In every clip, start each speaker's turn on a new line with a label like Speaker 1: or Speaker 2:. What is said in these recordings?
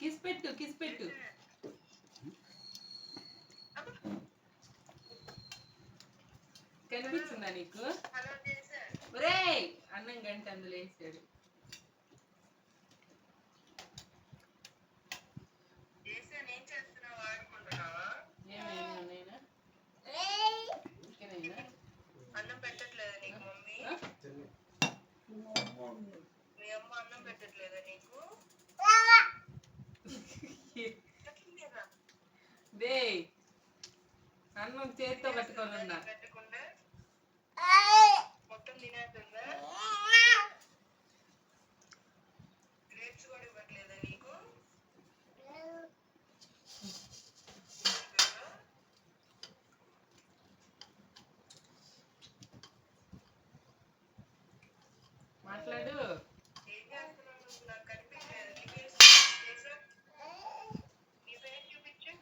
Speaker 1: Kiss పెట్టు kiss పెట్టు. కనిపించిందా నీకు? ఒరేయ్ అన్నం గంట అందులో వేసాడు.
Speaker 2: అన్నం పెట్టట్లేదా నీకు మమ్మీ? మీ అమ్మ అన్నం పెట్టట్లేదా నీకు?
Speaker 1: దే అన్నం చేతితో పట్టుకొని ఉన్నా.
Speaker 2: పెట్టకుండా మొత్తం తినేస్తుందా? గ్రేప్స్ కూడా ఇవ్వట్లేదా నీకు?
Speaker 1: మాట్లాడు.
Speaker 2: ఏం చేస్తున్నావు నువ్వు? నాకు కనిపించలేదు. నీ ఫేస్ చూపించు.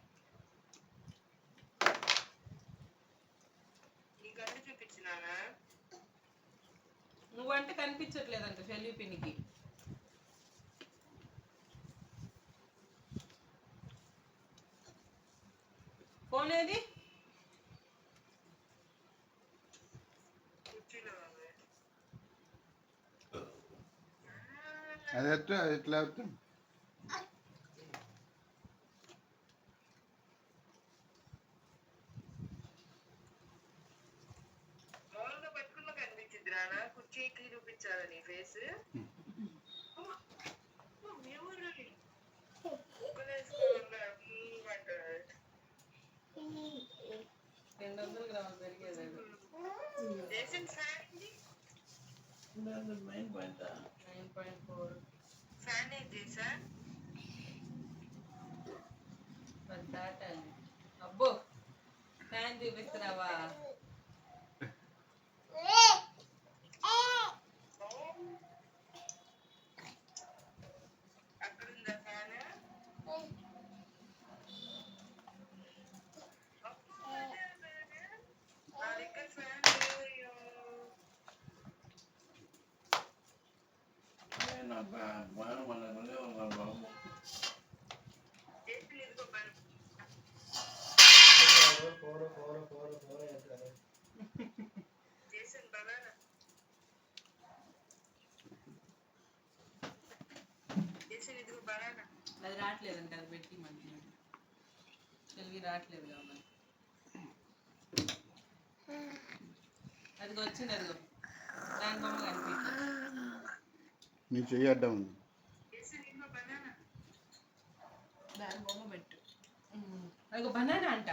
Speaker 2: నీ కళ్ళు చూపించినానా?
Speaker 1: నువ్వంటే కనిపించట్లేదంట షెల్యూపినికి. ఫోన్ ఏది?
Speaker 3: అది ఎట్లా ఎట్లా
Speaker 2: మామూలుగా పట్టుకున్న కనిపించింది రానా? కుర్చీకి చూపించాలా నీ ఫేస్? ఫ్యాన్ ఏం చేసా?
Speaker 1: అబ్బో ఫ్యాన్ చూపిస్తున్నావా?
Speaker 2: అక్కడుందా ఫ్యాన్? నా దగ్గర ఫ్యాన్ లేవయ్యో. చేసాను బనానా. చేసాను ఇదిగో బనానా.
Speaker 1: అది రావట్లేదంట. అది పెట్టి మంచిగా చెల్వి రావట్లేదు కాబట్టి అదిగో వచ్చింది. అదిగో దాని బొమ్మ కనిపించలేదు.
Speaker 3: నీ చెయ్యి అడ్డం ఉంది.
Speaker 1: దాని బొమ్మ పెట్టు. అదిగో బనానా అంట.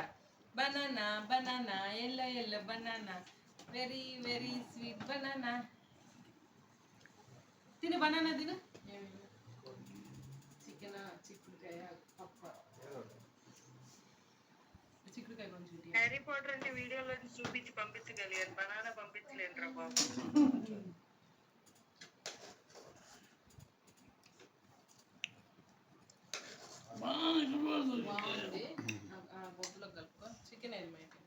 Speaker 1: Banana banana yellow yellow banana very very sweet banana. తిను బనానా తిను. చికెన్ చిక్కుడుకాయ పప్పు చిక్కుడుకాయ కొంచెం
Speaker 2: హ్యారీ పాటర్ అంటే వీడియోలో చూపించి పంపించగలిగారు, బనానా పంపించలేంట్రా బాబు.
Speaker 1: బాగుంది. బొట్టులో కలుపుకో. చికెన్ ఏది